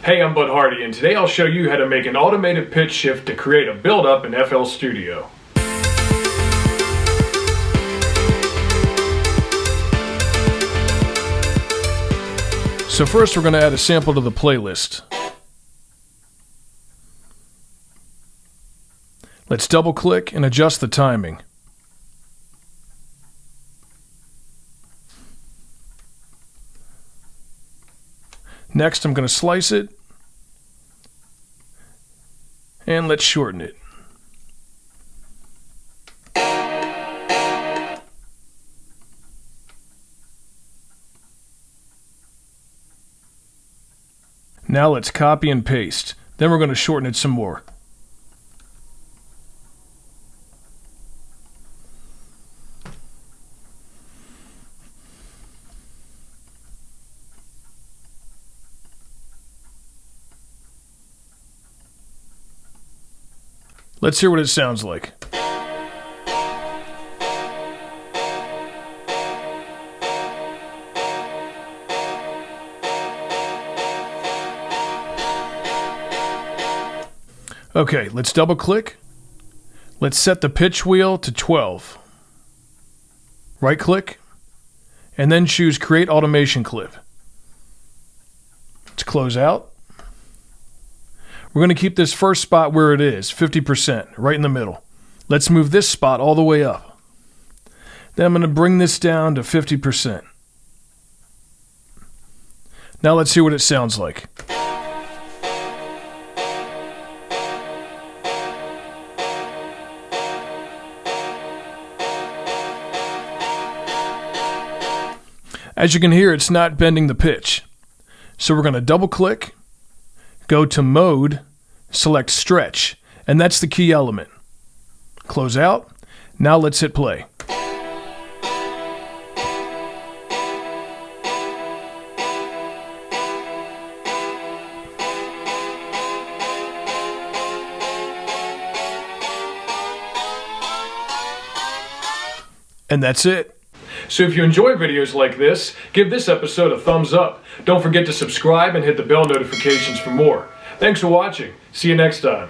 Hey, I'm Bud Hardy, and today I'll show you how to make an automated pitch shift to create a build-up in FL Studio. So first we're going to add a sample to the playlist. Let's double-click and adjust the timing. Next, I'm going to slice it, and let's shorten it. Now let's copy and paste. Then we're going to shorten it some more. Let's hear what it sounds like. Okay, let's double click. Let's set the pitch wheel to 12. Right click, and then choose Create Automation Clip. Let's close out. We're going to keep this first spot where it is, 50%, right in the middle. Let's move this spot all the way up. Then I'm going to bring this down to 50%. Now let's see what it sounds like. As you can hear, it's not bending the pitch. So we're going to double click, go to Mode, select Stretch, and that's the key element. Close out. Now let's hit play. And that's it. So if you enjoy videos like this, give this episode a thumbs up. Don't forget to subscribe and hit the bell notifications for more. Thanks for watching. See you next time.